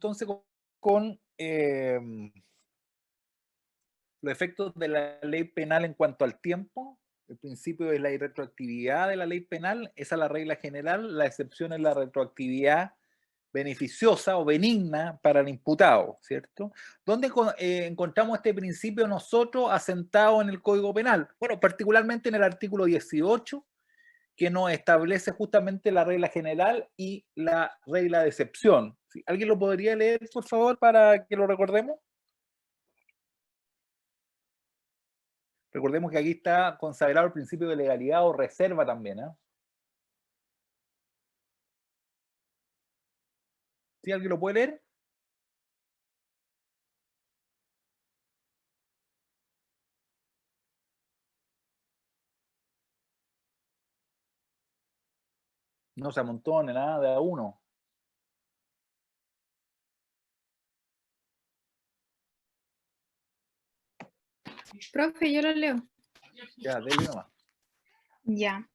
entonces con los efectos de la ley penal en cuanto al tiempo. El principio es la irretroactividad de la ley penal, esa es la regla general, la excepción es la retroactividad beneficiosa o benigna para el imputado, ¿cierto? ¿Dónde encontramos este principio nosotros asentado en el Código Penal? Bueno, particularmente en el artículo 18, que nos establece justamente la regla general y la regla de excepción. ¿Sí? ¿Alguien lo podría leer, por favor, para que lo recordemos? Recordemos que aquí está consagrado el principio de legalidad o reserva también, ¿eh? ¿Sí? ¿Alguien lo puede leer? No se amontone nada de a uno. Profe, yo lo leo. Ya, dele nomás. Ya.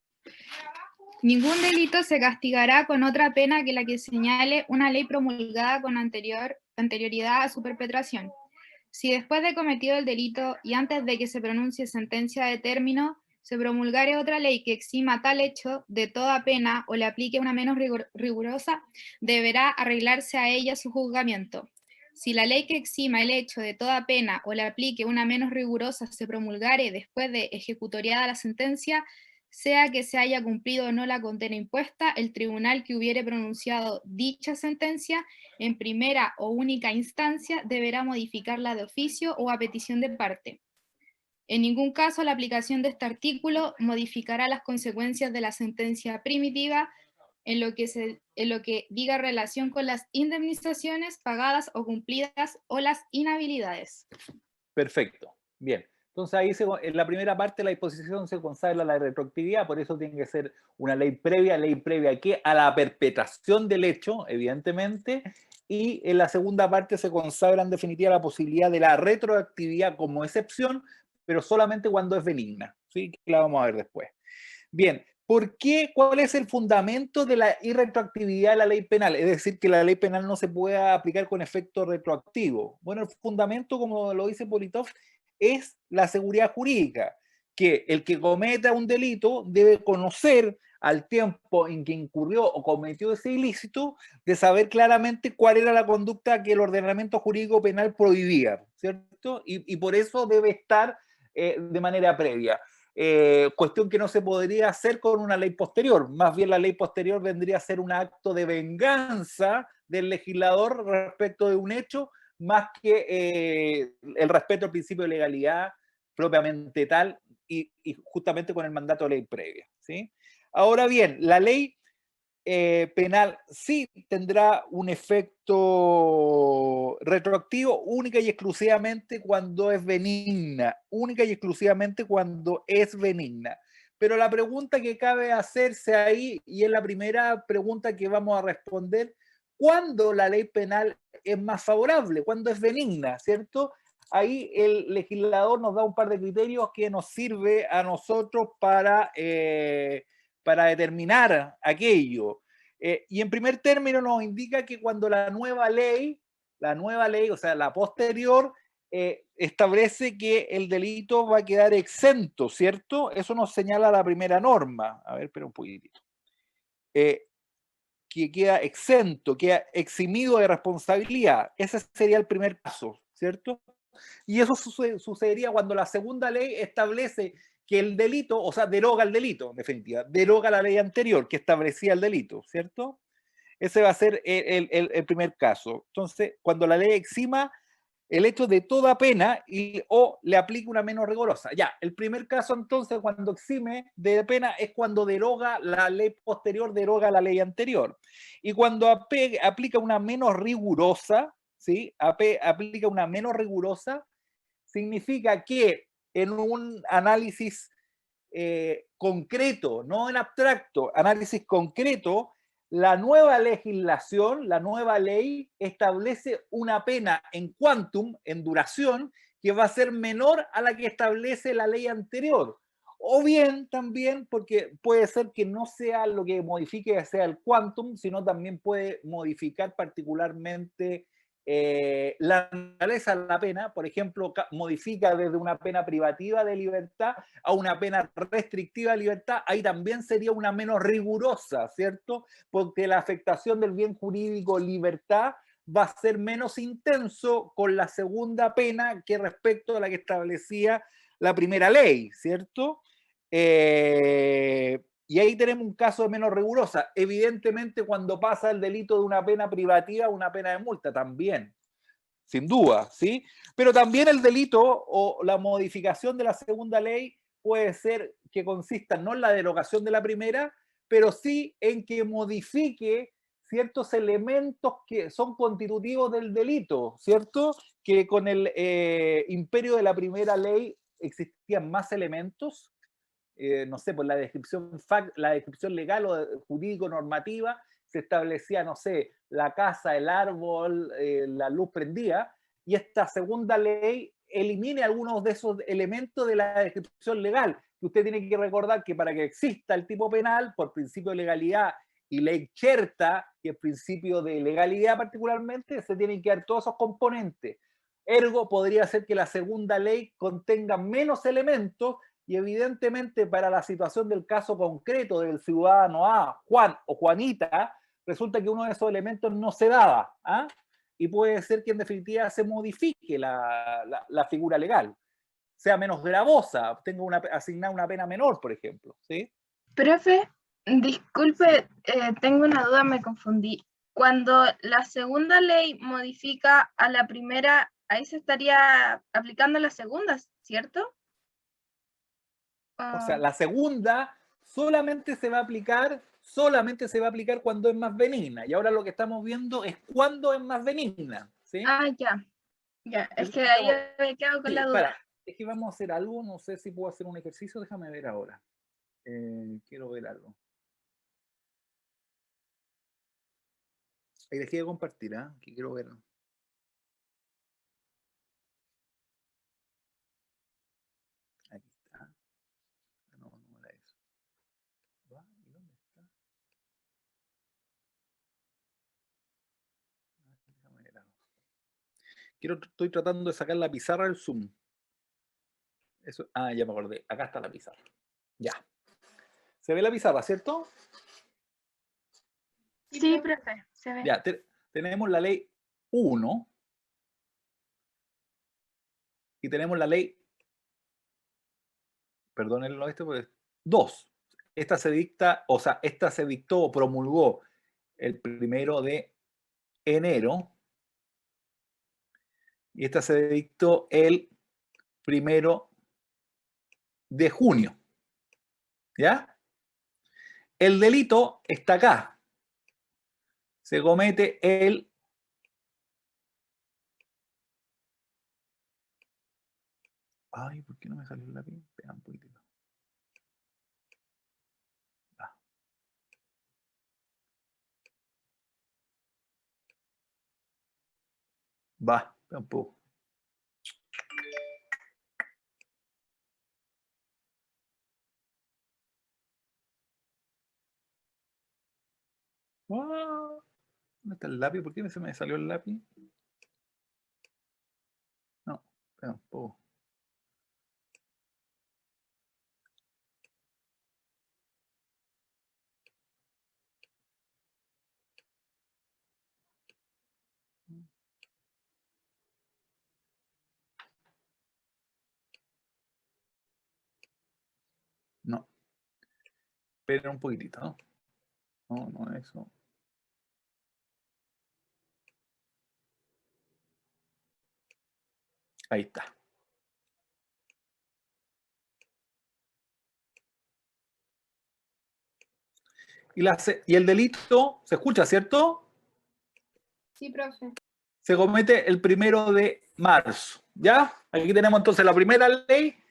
Ningún delito se castigará con otra pena que la que señale una ley promulgada con anterioridad a su perpetración. Si después de cometido el delito y antes de que se pronuncie sentencia de término, se promulgare otra ley que exima tal hecho de toda pena o le aplique una menos rigurosa, deberá arreglarse a ella su juzgamiento. Si la ley que exima el hecho de toda pena o le aplique una menos rigurosa se promulgare después de ejecutoriada la sentencia, sea que se haya cumplido o no la condena impuesta, el tribunal que hubiere pronunciado dicha sentencia en primera o única instancia deberá modificarla de oficio o a petición de parte. En ningún caso la aplicación de este artículo modificará las consecuencias de la sentencia primitiva en lo que diga relación con las indemnizaciones pagadas o cumplidas o las inhabilidades. Perfecto. Bien. Entonces ahí en la primera parte de la disposición se consagra la retroactividad, por eso tiene que ser una ley previa ¿qué? A la perpetración del hecho, evidentemente, y en la segunda parte se consagra en definitiva la posibilidad de la retroactividad como excepción, pero solamente cuando es benigna, ¿sí? Que la vamos a ver después. Bien, ¿por qué? ¿Cuál es el fundamento de la irretroactividad de la ley penal? Es decir, que la ley penal no se pueda aplicar con efecto retroactivo. Bueno, el fundamento, como lo dice Politov, es la seguridad jurídica, que el que cometa un delito debe conocer al tiempo en que incurrió o cometió ese ilícito, de saber claramente cuál era la conducta que el ordenamiento jurídico penal prohibía, ¿cierto? Y por eso debe estar de manera previa. Cuestión que no se podría hacer con una ley posterior. Más bien la ley posterior vendría a ser un acto de venganza del legislador respecto de un hecho, más que el respeto al principio de legalidad propiamente tal y justamente con el mandato de ley previa, ¿sí? Ahora bien, la ley penal sí tendrá un efecto retroactivo única y exclusivamente cuando es benigna, única y exclusivamente cuando es benigna. Pero la pregunta que cabe hacerse ahí, y es la primera pregunta que vamos a responder, ¿cuándo la ley penal es más favorable? ¿Cuándo es benigna? ¿Cierto? Ahí el legislador nos da un par de criterios que nos sirve a nosotros para determinar aquello. Y en primer término nos indica que cuando la nueva ley, o sea, la posterior, establece que el delito va a quedar exento, ¿cierto? Eso nos señala la primera norma. A ver, espera un poquitito. Que queda exento, queda eximido de responsabilidad. Ese sería el primer caso, ¿cierto? Y eso sucedería cuando la segunda ley establece que el delito, o sea, deroga el delito, en definitiva, deroga la ley anterior que establecía el delito, ¿cierto? Ese va a ser el primer caso. Entonces, cuando la ley exima el hecho de toda pena o le aplica una menos rigurosa. Ya, el primer caso entonces cuando exime de pena es cuando deroga la ley posterior, deroga la ley anterior. Y cuando aplica una menos rigurosa, ¿sí? Aplica una menos rigurosa, significa que en un análisis concreto, no en abstracto, análisis concreto, la nueva legislación, la nueva ley establece una pena en quantum, en duración, que va a ser menor a la que establece la ley anterior. O bien también, porque puede ser que no sea lo que modifique sea el quantum, sino también puede modificar particularmente la naturaleza de la pena. Por ejemplo, modifica desde una pena privativa de libertad a una pena restrictiva de libertad. Ahí también sería una menos rigurosa, ¿cierto? Porque la afectación del bien jurídico libertad va a ser menos intenso con la segunda pena que respecto a la que establecía la primera ley, ¿cierto? Y ahí tenemos un caso de menos rigurosa. Evidentemente, cuando pasa el delito de una pena privativa a una pena de multa, también, sin duda, ¿sí? Pero también el delito o la modificación de la segunda ley puede ser que consista no en la derogación de la primera, pero sí en que modifique ciertos elementos que son constitutivos del delito, ¿cierto? Que con el imperio de la primera ley existían más elementos, no sé, por la descripción, la descripción legal o jurídico-normativa, se establecía, no sé, la casa, el árbol, la luz prendida, y esta segunda ley elimine algunos de esos elementos de la descripción legal. Que usted tiene que recordar que para que exista el tipo penal, por principio de legalidad y ley cherta, que es principio de legalidad particularmente, se tienen que dar todos esos componentes. Ergo, podría ser que la segunda ley contenga menos elementos y evidentemente para la situación del caso concreto del ciudadano A, Juan o Juanita, resulta que uno de esos elementos no se daba. ¿Ah? Y puede ser que en definitiva se modifique la figura legal, sea menos gravosa, tenga asignada una pena menor, por ejemplo. ¿Sí? Profe, disculpe, tengo una duda, me confundí. Cuando la segunda ley modifica a la primera, ahí se estaría aplicando la segunda, ¿cierto? O sea, la segunda solamente se va a aplicar cuando es más benigna. Y ahora lo que estamos viendo es cuándo es más benigna. ¿Sí? Ya. Es que ahí me quedo con la duda. Es que vamos a hacer algo, no sé si puedo hacer un ejercicio, déjame ver ahora. Quiero ver algo. Ahí dejé de compartir, ¿ah? Que quiero ver. Aquí está. No era eso. ¿Y dónde está? Déjame ver algo. Estoy tratando de sacar la pizarra del Zoom. Eso, ya me acordé. Acá está la pizarra. Ya. ¿Se ve la pizarra, cierto? Sí, profe, se ve. Ya, tenemos la ley 1 y tenemos la ley, perdónenlo pues 2. Esta se dicta, o sea, esta se dictó o promulgó el 1 de enero y esta se dictó el 1 de junio. ¿Ya? El delito está acá. Se comete el Ay, ¿por qué no me salió el lápiz? Espera un poquitito. Va, tampoco. ¿Dónde está el lápiz? ¿Por qué se me salió el lápiz? No, tampoco. No. Espera un poquitito, ¿no? No, no, eso. Ahí está. Y el delito, ¿se escucha, cierto? Sí, profe. Se comete el 1 de marzo. ¿Ya? Aquí tenemos entonces la primera ley,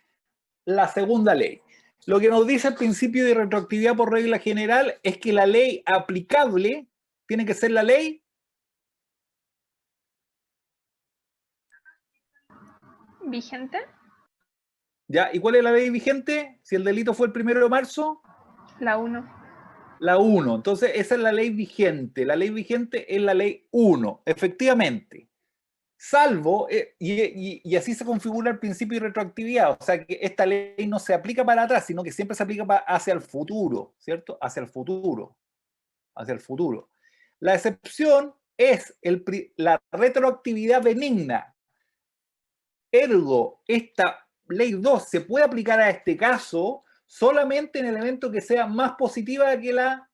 la segunda ley. Lo que nos dice el principio de retroactividad por regla general es que la ley aplicable tiene que ser la ley ¿Vigente? ¿Ya? ¿Y cuál es la ley vigente? Si el delito fue el 1 de marzo, La 1. la 1. Entonces, esa es la ley vigente. La ley vigente es la ley 1, efectivamente. Salvo, y así se configura el principio de retroactividad, o sea que esta ley no se aplica para atrás, sino que siempre se aplica hacia el futuro, ¿cierto? Hacia el futuro, hacia el futuro. La excepción es la retroactividad benigna. Ergo, esta ley 2 se puede aplicar a este caso solamente en el evento que sea más positiva que la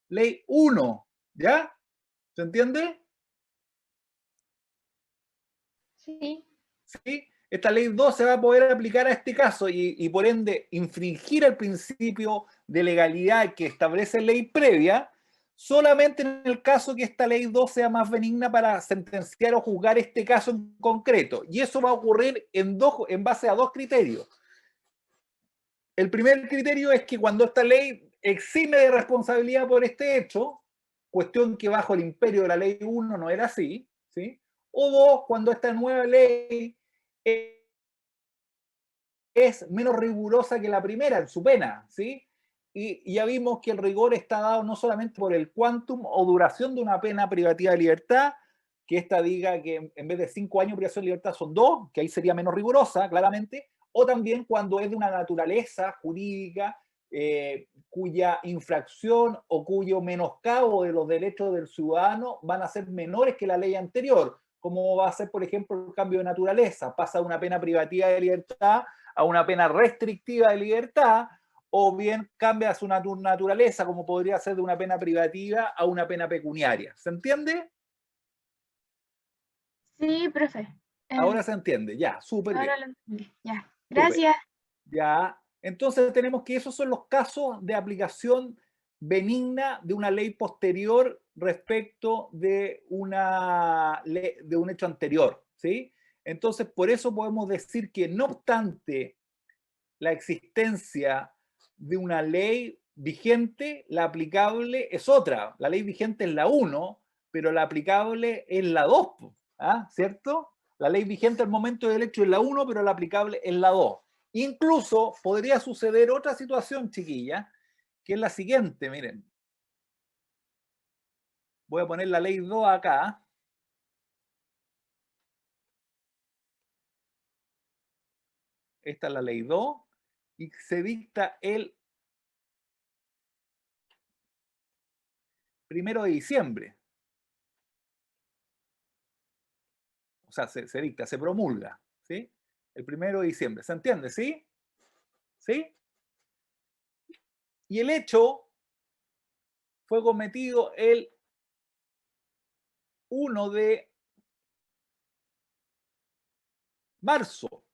ley 1, ¿ya? ¿Se entiende? Sí. ¿Sí? Esta ley 2 se va a poder aplicar a este caso y por ende infringir el principio de legalidad que establece ley previa solamente en el caso que esta ley 2 sea más benigna para sentenciar o juzgar este caso en concreto. Y eso va a ocurrir en base a dos criterios. El primer criterio es que cuando esta ley exime de responsabilidad por este hecho, cuestión que bajo el imperio de la ley 1 no era así, ¿sí? O dos, cuando esta nueva ley es menos rigurosa que la primera en su pena, ¿sí? Y ya vimos que el rigor está dado no solamente por el quantum o duración de una pena privativa de libertad, que esta diga que en vez de 5 años de privación de libertad son 2, que ahí sería menos rigurosa, claramente, o también cuando es de una naturaleza jurídica cuya infracción o cuyo menoscabo de los derechos del ciudadano van a ser menores que la ley anterior, como va a ser, por ejemplo, el cambio de naturaleza, pasa de una pena privativa de libertad a una pena restrictiva de libertad, o bien cambia su naturaleza, como podría ser de una pena privativa a una pena pecuniaria. ¿Se entiende? Sí, profe. Ahora se entiende, ya, súper bien. Ahora lo entendí. Ya. Súper. Gracias. Ya, entonces tenemos que esos son los casos de aplicación benigna de una ley posterior respecto de de un hecho anterior, ¿sí? Entonces, por eso podemos decir que no obstante la existencia de una ley vigente, la aplicable es otra. La ley vigente es la 1, pero la aplicable es la 2, ¿ah? ¿Cierto? La ley vigente al momento del hecho es la 1, pero la aplicable es la 2. Incluso podría suceder otra situación, chiquilla, que es la siguiente, miren. Voy a poner la ley 2 acá. Esta es la ley 2 y se dicta el 1 de diciembre. O sea, se dicta, se promulga, ¿sí? El 1 de diciembre. ¿Se entiende? ¿Sí? ¿Sí? Y el hecho fue cometido el 1 de marzo.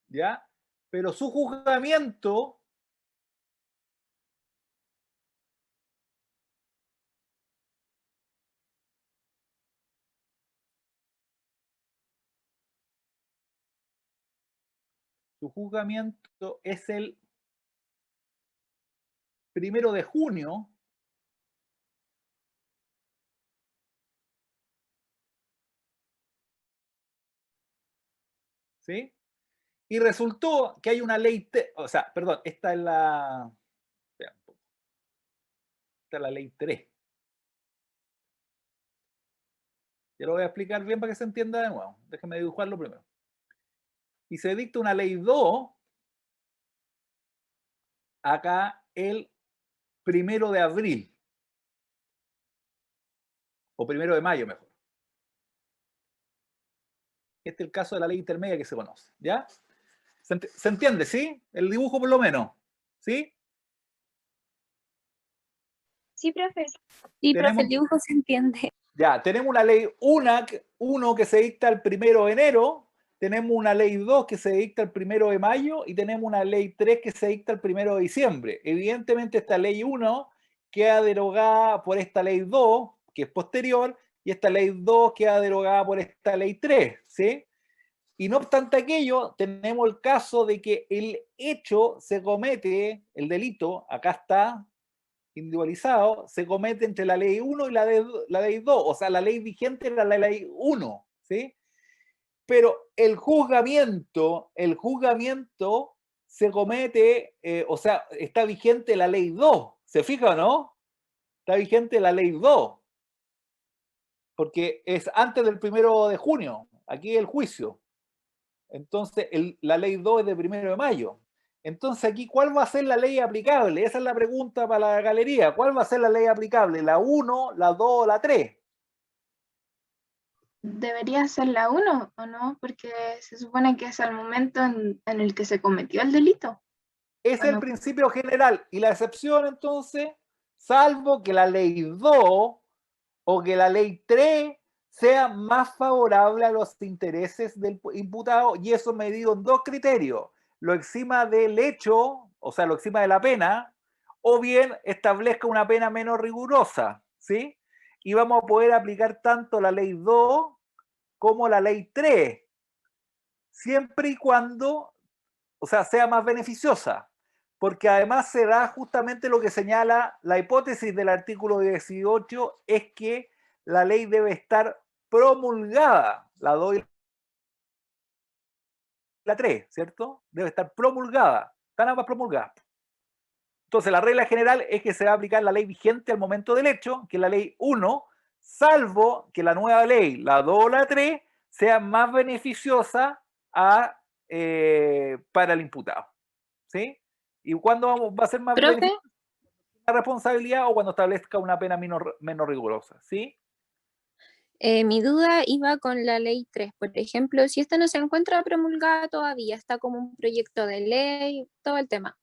¿Ya? Pero su juzgamiento es el 1 de junio. ¿Sí? Y resultó que hay una ley, o sea, perdón, esta es la ley 3. Ya lo voy a explicar bien para que se entienda de nuevo. Déjenme dibujarlo primero. Y se dicta una ley 2 acá el 1 de abril. O 1 de mayo, mejor. Este es el caso de la ley intermedia que se conoce. ¿Ya? ¿Se entiende, sí? El dibujo por lo menos. ¿Sí? Sí, profe. Sí, profe, el dibujo se entiende. Ya, tenemos una ley 1 que se dicta el 1 de enero, tenemos una ley 2 que se dicta el 1 de mayo y tenemos una ley 3 que se dicta el 1 de diciembre. Evidentemente esta ley 1 queda derogada por esta ley 2, que es posterior, y esta ley 2 queda derogada por esta ley 3, ¿sí? Y no obstante aquello, tenemos el caso de que el hecho se comete, el delito, acá está, individualizado, se comete entre la ley 1 y la ley 2, o sea, la ley vigente era la ley 1, ¿sí? Pero el juzgamiento se comete, o sea, está vigente la ley 2, ¿se fija o no? Está vigente la ley 2, porque es antes del 1 de junio, aquí el juicio. Entonces, la ley 2 es de 1 de mayo. Entonces, aquí, ¿cuál va a ser la ley aplicable? Esa es la pregunta para la galería. ¿Cuál va a ser la ley aplicable? ¿La 1, la 2 o la 3? Debería ser la 1, ¿o no? Porque se supone que es el momento en el que se cometió el delito. Es ¿O el no? principio general. Y la excepción, entonces, salvo que la ley 2 o que la ley 3 sea más favorable a los intereses del imputado, y eso medido en dos criterios: lo exima del hecho, o sea, lo exima de la pena, o bien establezca una pena menos rigurosa, ¿sí? Y vamos a poder aplicar tanto la ley 2 como la ley 3, siempre y cuando, o sea, sea más beneficiosa, porque además se da justamente lo que señala la hipótesis del artículo 18, es que la ley debe estar promulgada, la 2 y la 3, ¿cierto? Debe estar promulgada, están ambas promulgadas. Entonces, la regla general es que se va a aplicar la ley vigente al momento del hecho, que es la ley 1, salvo que la nueva ley, la 2 o la 3, sea más beneficiosa para el imputado. ¿Sí? ¿Y cuándo va a ser más Profe, beneficiosa la responsabilidad? O cuando establezca una pena menos rigurosa. ¿Sí? mi duda iba con la ley 3. Por ejemplo, si esta no se encuentra promulgada todavía, está como un proyecto de ley, todo el tema.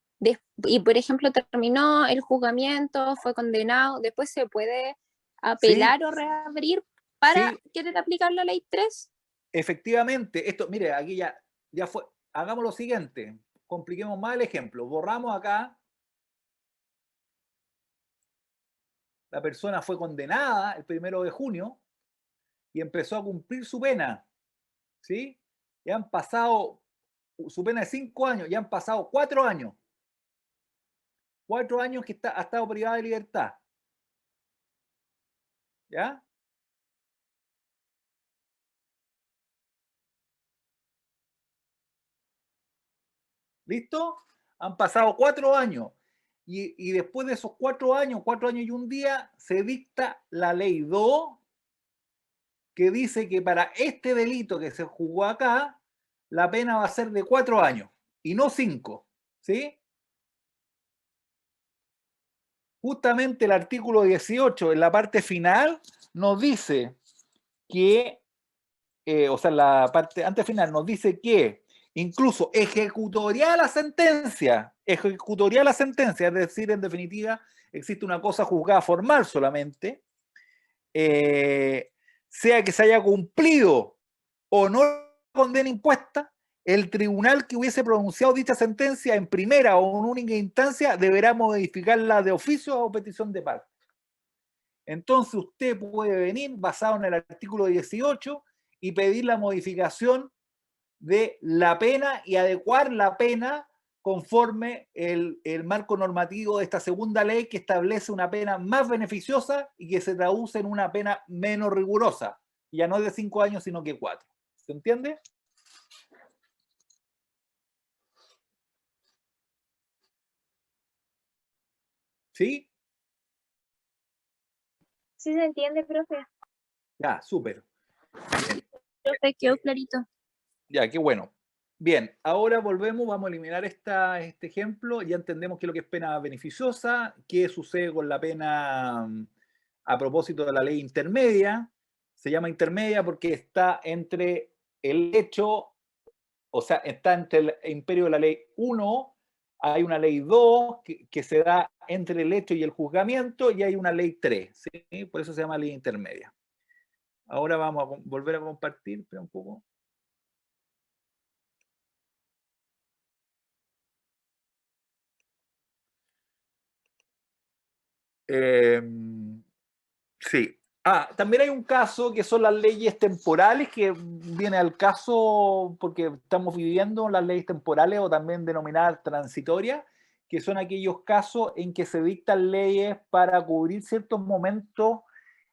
Y por ejemplo, terminó el juzgamiento, fue condenado, después se puede Sí, apelar o reabrir para sí, querer aplicar la ley 3. efectivamente. Esto, mire, aquí ya fue. Hagamos lo siguiente. Compliquemos más el ejemplo. Borramos acá. La persona fue condenada el 1 de junio y empezó a cumplir su pena. ¿Sí? Ya han pasado, su pena de 5 años, ya han pasado 4 años. 4 años que ha estado privada de libertad. ¿Ya? ¿Listo? Han pasado 4 años. Y después de esos 4 años, 4 años y un día, se dicta la ley 2, que dice que para este delito que se juzgó acá, la pena va a ser de 4 años y no 5. ¿Sí? Justamente el artículo 18, en la parte final, nos dice que, o sea, en la parte antes final, nos dice que incluso ejecutoría la sentencia, es decir, en definitiva, existe una cosa juzgada formal solamente, sea que se haya cumplido o no la condena impuesta, el tribunal que hubiese pronunciado dicha sentencia en primera o en única instancia deberá modificarla de oficio o petición de parte. Entonces usted puede venir basado en el artículo 18 y pedir la modificación de la pena y adecuar la pena conforme el marco normativo de esta segunda ley, que establece una pena más beneficiosa y que se traduce en una pena menos rigurosa. Ya no es de 5 años, sino que 4. ¿Se entiende? ¿Sí? ¿Sí se entiende, profe? Ya, súper. Profe, quedó clarito. Ya, qué bueno. Bien, ahora volvemos, vamos a eliminar este ejemplo. Ya entendemos qué es lo que es pena beneficiosa, qué sucede con la pena a propósito de la ley intermedia. Se llama intermedia porque está entre el hecho, o sea, está entre el imperio de la ley 1, hay una ley 2 que se da entre el hecho y el juzgamiento, y hay una ley 3, ¿sí? Por eso se llama ley intermedia. Ahora vamos a volver a compartir, espera un poco. Sí. También hay un caso que son las leyes temporales, que viene al caso porque estamos viviendo las leyes temporales, o también denominadas transitorias, que son aquellos casos en que se dictan leyes para cubrir ciertos momentos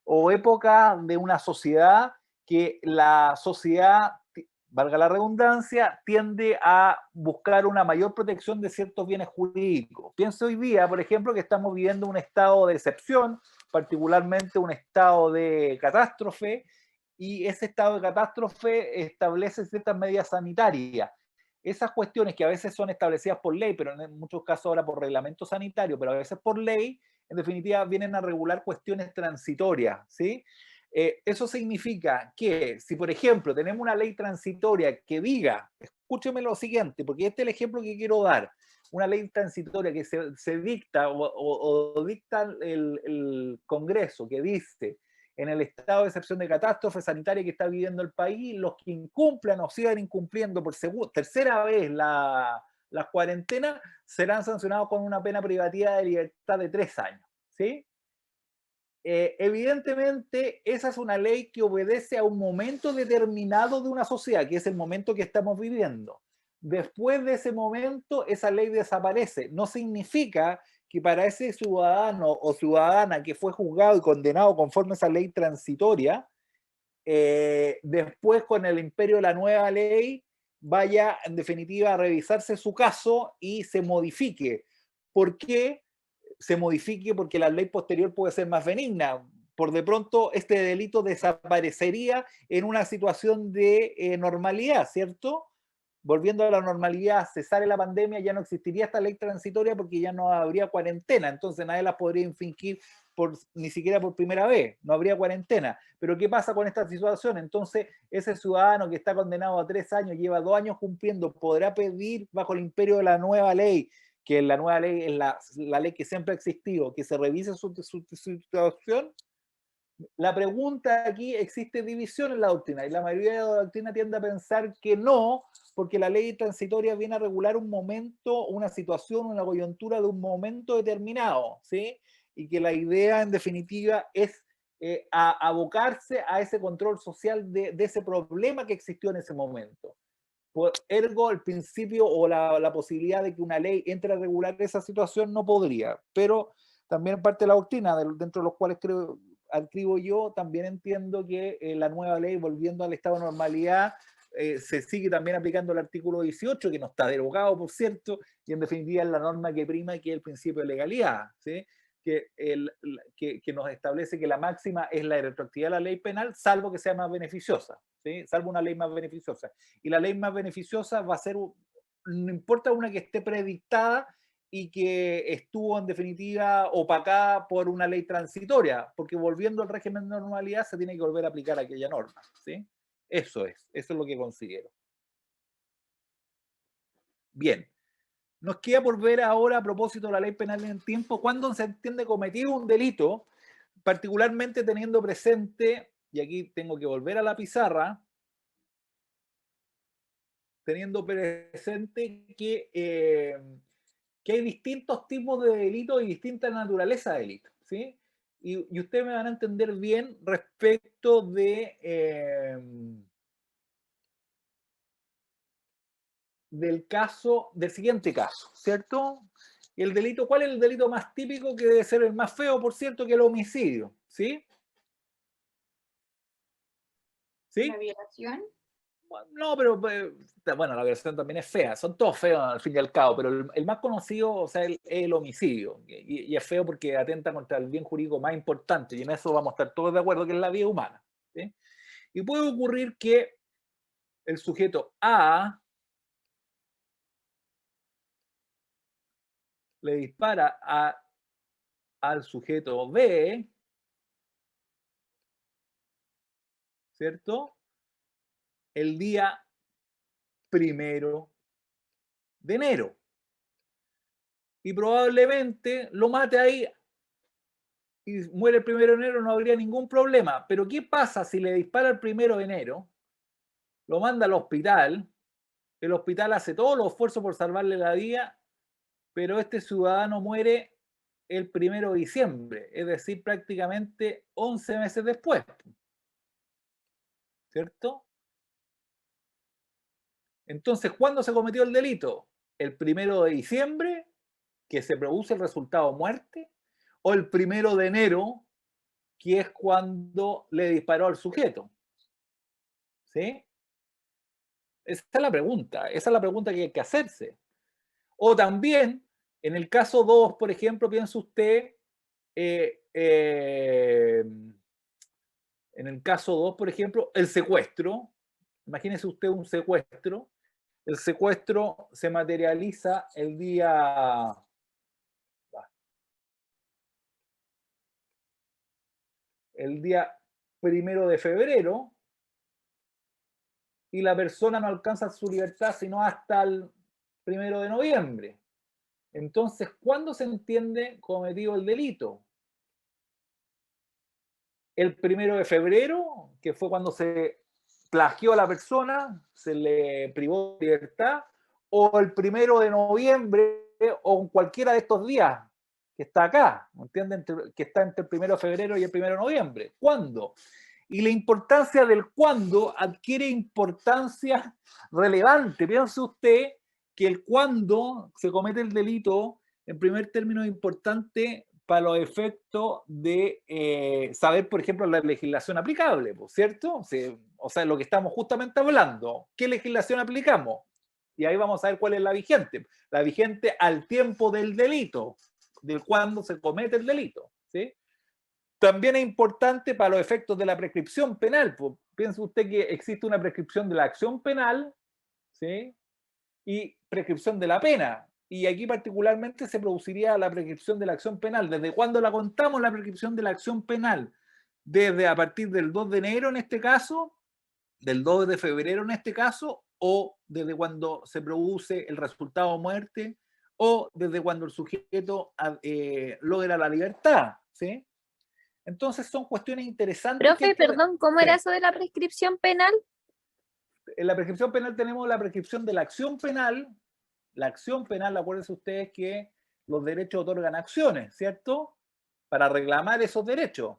o épocas de una sociedad que la sociedad valga la redundancia, tiende a buscar una mayor protección de ciertos bienes jurídicos. Pienso hoy día, por ejemplo, que estamos viviendo un estado de excepción, particularmente un estado de catástrofe, y ese estado de catástrofe establece ciertas medidas sanitarias. Esas cuestiones que a veces son establecidas por ley, pero en muchos casos ahora por reglamento sanitario, pero a veces por ley, en definitiva vienen a regular cuestiones transitorias, ¿sí? Eso significa que si, por ejemplo, tenemos una ley transitoria que diga, escúcheme lo siguiente, porque este es el ejemplo que quiero dar, una ley transitoria que se dicta o dicta el Congreso, que dice, en el estado de excepción de catástrofe sanitaria que está viviendo el país, los que incumplan o sigan incumpliendo por tercera vez las cuarentenas serán sancionados con una pena privativa de libertad de 3 años, ¿sí? Evidentemente, esa es una ley que obedece a un momento determinado de una sociedad, que es el momento que estamos viviendo. Después de ese momento, esa ley desaparece. No significa que para ese ciudadano o ciudadana que fue juzgado y condenado conforme a esa ley transitoria, después con el imperio de la nueva ley, vaya en definitiva a revisarse su caso y se modifique. ¿Por qué? Se modifique porque la ley posterior puede ser más benigna. Por de pronto, este delito desaparecería en una situación de normalidad, ¿cierto? Volviendo a la normalidad, cesar la pandemia, ya no existiría esta ley transitoria porque ya no habría cuarentena, entonces nadie las podría infringir ni siquiera por primera vez, no habría cuarentena. Pero ¿qué pasa con esta situación? Entonces, ese ciudadano que está condenado a 3 años, lleva 2 años cumpliendo, podrá pedir bajo el imperio de la nueva ley, que la nueva ley es la ley que siempre ha existido, que se revise su situación. La pregunta aquí, ¿existe división en la doctrina? Y la mayoría de la doctrina tiende a pensar que no, porque la ley transitoria viene a regular un momento, una situación, una coyuntura de un momento determinado, ¿sí? Y que la idea, en definitiva, es abocarse a ese control social de ese problema que existió en ese momento. Ergo, el principio o la posibilidad de que una ley entre a regular esa situación no podría, pero también parte de la doctrina, dentro de los cuales adscribo yo, también entiendo que la nueva ley, volviendo al estado de normalidad, se sigue también aplicando el artículo 18, que no está derogado, por cierto, y en definitiva es la norma que prima, que es el principio de legalidad, ¿sí? Que nos establece que la máxima es la retroactividad de la ley penal, salvo que sea más beneficiosa, ¿sí? Salvo una ley más beneficiosa. Y la ley más beneficiosa va a ser, no importa una que esté predictada y que estuvo en definitiva opacada por una ley transitoria, porque volviendo al régimen de normalidad se tiene que volver a aplicar aquella norma, ¿sí? Eso es lo que considero. Bien. Nos queda por ver ahora, a propósito de la ley penal en el tiempo, cuándo se entiende cometido un delito, particularmente teniendo presente, y aquí tengo que volver a la pizarra, teniendo presente que hay distintos tipos de delitos y distinta naturaleza de delitos, ¿sí? Y ustedes me van a entender bien respecto de del siguiente caso, ¿cierto? El delito, ¿cuál es el delito más típico que debe ser el más feo, por cierto, que el homicidio? ¿Sí? ¿Sí? La violación. No, pero bueno, la violación también es fea, son todos feos al fin y al cabo, pero el más conocido, o sea, es el homicidio, y es feo porque atenta contra el bien jurídico más importante, y en eso vamos a estar todos de acuerdo, que es la vida humana, ¿sí? Y puede ocurrir que el sujeto A le dispara al sujeto B, ¿cierto? El día 1 de enero. Y probablemente lo mate ahí y muere el 1 de enero, no habría ningún problema. Pero ¿qué pasa si le dispara el 1 de enero, lo manda al hospital, el hospital hace todos los esfuerzos por salvarle la vida, pero este ciudadano muere el 1 de diciembre, es decir, prácticamente 11 meses después, ¿cierto? Entonces, ¿cuándo se cometió el delito? ¿El 1 de diciembre, que se produce el resultado muerte, o el 1 de enero, que es cuando le disparó al sujeto? ¿Sí? Esa es la pregunta que hay que hacerse. O también, en el caso 2, por ejemplo, piensa usted, en el caso 2, por ejemplo, el secuestro. Imagínese usted un secuestro. El secuestro se materializa el día 1 de febrero y la persona no alcanza su libertad sino hasta el 1 de noviembre. Entonces, ¿cuándo se entiende cometido el delito? El 1 de febrero, que fue cuando se plagió a la persona, se le privó de libertad, o el 1 de noviembre, o en cualquiera de estos días que está acá, ¿me entienden? Que está entre el 1 de febrero y el 1 de noviembre. ¿Cuándo? Y la importancia del cuándo adquiere importancia relevante. Piense usted que el cuándo se comete el delito, en primer término, es importante para los efectos de saber, por ejemplo, la legislación aplicable, ¿cierto? O sea, lo que estamos justamente hablando. ¿Qué legislación aplicamos? Y ahí vamos a ver cuál es la vigente. La vigente al tiempo del delito, del cuándo se comete el delito, ¿sí? También es importante para los efectos de la prescripción penal. Pues, piense usted que existe una prescripción de la acción penal, ¿sí? Y prescripción de la pena. Y aquí particularmente se produciría la prescripción de la acción penal. ¿Desde cuándo la contamos la prescripción de la acción penal? Desde a partir del 2 de enero en este caso, del 2 de febrero en este caso, o desde cuando se produce el resultado de muerte, o desde cuando el sujeto logra la libertad, ¿sí? Entonces son cuestiones interesantes. Profe, perdón, ¿cómo sí. era eso de la prescripción penal? En la prescripción penal tenemos la prescripción de la acción penal. La acción penal, acuérdense ustedes que los derechos otorgan acciones, ¿cierto? Para reclamar esos derechos.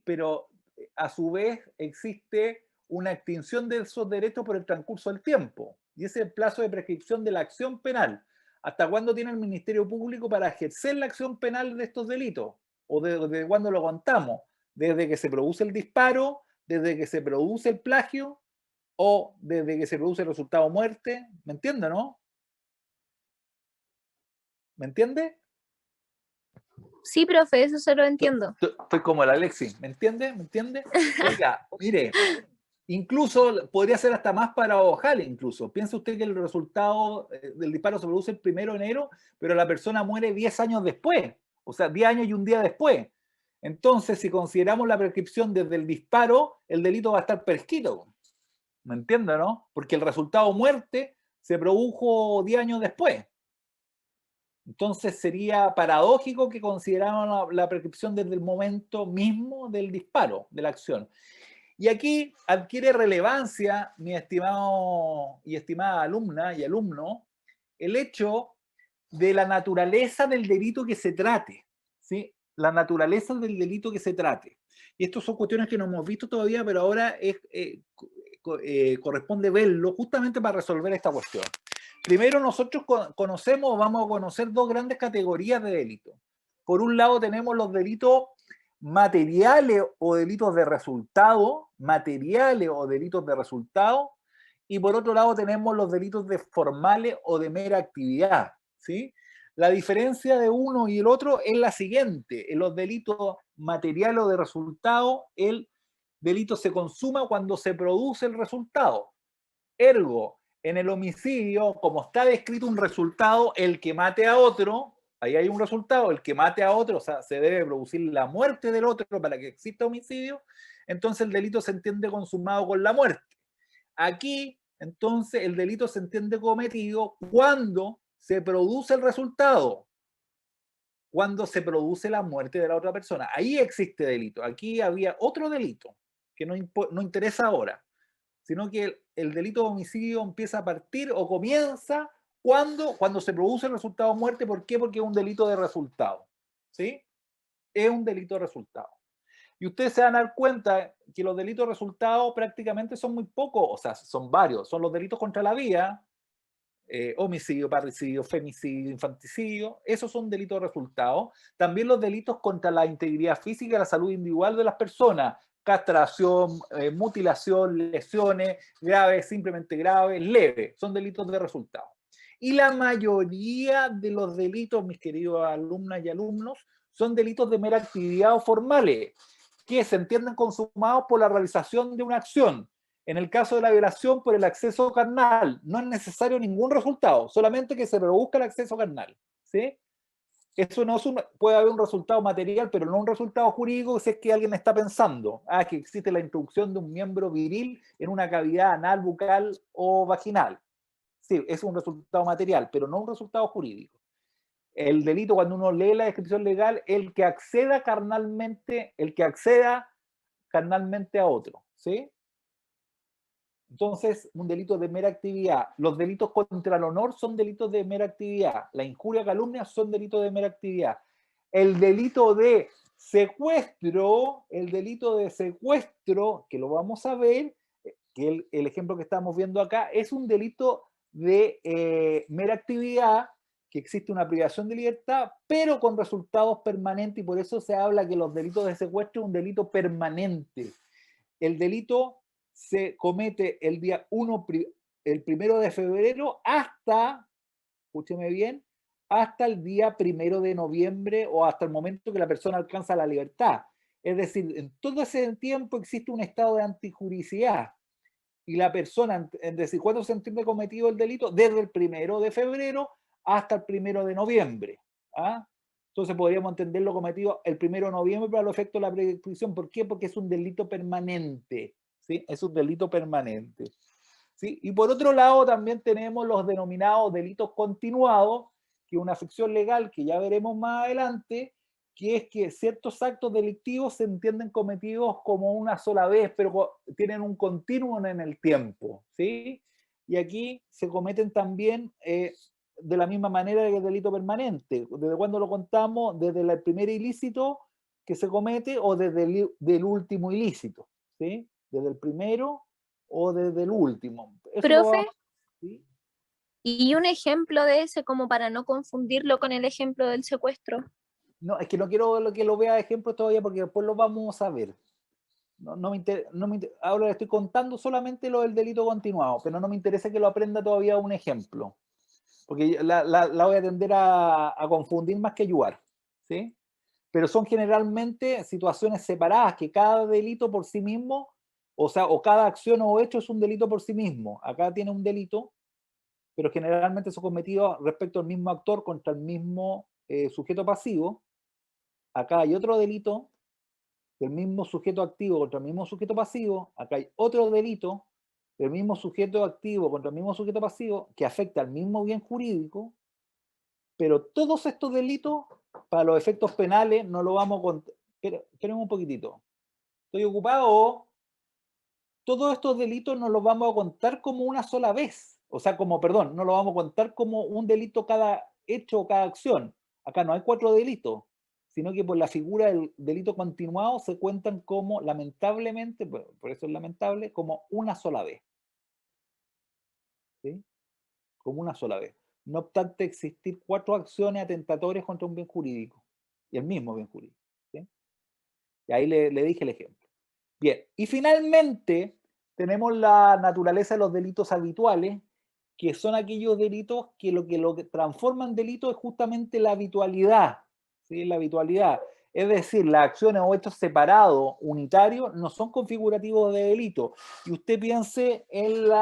Pero a su vez existe una extinción de esos derechos por el transcurso del tiempo. Y ese es el plazo de prescripción de la acción penal. ¿Hasta cuándo tiene el Ministerio Público para ejercer la acción penal de estos delitos? ¿O desde cuándo lo contamos? ¿Desde que se produce el disparo? ¿Desde que se produce el plagio? ¿O desde que se produce el resultado de muerte? ¿Me entiende, no? ¿Me entiende? Sí, profe, eso se lo entiendo. Estoy como el Alexis, ¿me entiende? ¿Me entiende? Oiga, mire, incluso podría ser hasta más paradojal incluso. Piensa usted que el resultado del disparo se produce el 1 de enero, pero la persona muere 10 años después. O sea, 10 años y un día después. Entonces, si consideramos la prescripción desde el disparo, el delito va a estar prescrito. ¿Me entiende, no? Porque el resultado muerte se produjo 10 años después. Entonces sería paradójico que consideráramos la prescripción desde el momento mismo del disparo, de la acción. Y aquí adquiere relevancia, mi estimado y estimada alumna y alumno, el hecho de la naturaleza del delito que se trate, ¿sí? La naturaleza del delito que se trate. Y estas son cuestiones que no hemos visto todavía, pero ahora corresponde verlo justamente para resolver esta cuestión. Primero, nosotros vamos a conocer dos grandes categorías de delitos. Por un lado tenemos los delitos materiales o delitos de resultado, y por otro lado tenemos los delitos formales o de mera actividad, ¿sí? La diferencia de uno y el otro es la siguiente: en los delitos materiales o de resultado, el delito se consuma cuando se produce el resultado. Ergo, en el homicidio, como está descrito un resultado, el que mate a otro, ahí hay un resultado, el que mate a otro, o sea, se debe producir la muerte del otro para que exista homicidio, entonces el delito se entiende consumado con la muerte. Aquí, entonces, el delito se entiende cometido cuando se produce el resultado, cuando se produce la muerte de la otra persona. Ahí existe delito. Aquí había otro delito que no interesa ahora, sino que el delito de homicidio empieza a partir o comienza cuando se produce el resultado de muerte. ¿Por qué? Porque es un delito de resultado, ¿sí? Es un delito de resultado. Y ustedes se van a dar cuenta que los delitos de resultado prácticamente son muy pocos, o sea, son varios. Son los delitos contra la vida, homicidio, parricidio, femicidio, infanticidio. Esos son delitos de resultado. También los delitos contra la integridad física y la salud individual de las personas, castración, mutilación, lesiones, graves, simplemente graves, leves, son delitos de resultado. Y la mayoría de los delitos, mis queridos alumnas y alumnos, son delitos de mera actividad o formales, que se entienden consumados por la realización de una acción. En el caso de la violación, por el acceso carnal, no es necesario ningún resultado, solamente que se produzca el acceso carnal, ¿sí? Eso no es puede haber un resultado material, pero no un resultado jurídico si es que alguien está pensando que existe la introducción de un miembro viril en una cavidad anal, bucal o vaginal. Sí, es un resultado material, pero no un resultado jurídico. El delito, cuando uno lee la descripción legal, el que acceda carnalmente a otro, ¿sí? Entonces, un delito de mera actividad. Los delitos contra el honor son delitos de mera actividad. La injuria, calumnia son delitos de mera actividad. El delito de secuestro, que lo vamos a ver, que el ejemplo que estamos viendo acá, es un delito de mera actividad, que existe una privación de libertad, pero con resultados permanentes, y por eso se habla que los delitos de secuestro es un delito permanente. El delito se comete el día el 1 de febrero hasta, escúcheme bien, hasta el día 1 de noviembre o hasta el momento que la persona alcanza la libertad. Es decir, en todo ese tiempo existe un estado de antijuricidad. Y la persona, es decir, ¿cuándo se entiende cometido el delito? Desde el 1 de febrero hasta el 1 de noviembre. ¿Ah? Entonces podríamos entenderlo cometido el 1 de noviembre para los efectos de la prescripción. ¿Por qué? Porque es un delito permanente. ¿Sí? Es un delito permanente. ¿Sí? Y por otro lado también tenemos los denominados delitos continuados, que es una ficción legal que ya veremos más adelante, que es que ciertos actos delictivos se entienden cometidos como una sola vez, pero tienen un continuum en el tiempo, ¿sí? Y aquí se cometen también de la misma manera que el delito permanente. ¿Desde cuándo lo contamos? Desde el primer ilícito que se comete o desde el último ilícito, ¿sí? Desde el primero o desde el último. Eso lo Profe, vamos, ¿sí? y un ejemplo de ese como para no confundirlo con el ejemplo del secuestro. No, es que no quiero que lo vea de ejemplo todavía porque después lo vamos a ver. Ahora le estoy contando solamente lo del delito continuado, pero no me interesa que lo aprenda todavía un ejemplo, porque la voy a tender a confundir más que ayudar, ¿sí? Pero son generalmente situaciones separadas, que cada delito por sí mismo, o sea, o cada acción o hecho es un delito por sí mismo. Acá tiene un delito, pero generalmente son cometidos respecto al mismo actor contra el mismo sujeto pasivo. Acá hay otro delito del mismo sujeto activo contra el mismo sujeto pasivo. Acá hay otro delito del mismo sujeto activo contra el mismo sujeto pasivo que afecta al mismo bien jurídico, pero todos estos delitos, para los efectos penales, no lo vamos a contar. Esperen un poquitito. Estoy ocupado. Todos estos delitos no los vamos a contar como una sola vez. O sea, perdón, no lo vamos a contar como un delito cada hecho o cada acción. Acá no hay 4 delitos, sino que por la figura del delito continuado se cuentan como, lamentablemente, por eso es lamentable, como una sola vez. ¿Sí? Como una sola vez. No obstante existir 4 acciones atentatorias contra un bien jurídico. Y el mismo bien jurídico. ¿Sí? Y ahí le dije el ejemplo. Bien, y finalmente tenemos la naturaleza de los delitos habituales, que son aquellos delitos que lo que transforman en delito es justamente la habitualidad, ¿sí? La habitualidad. Es decir, las acciones o hechos separados, unitarios, no son configurativos de delito. Y usted piense en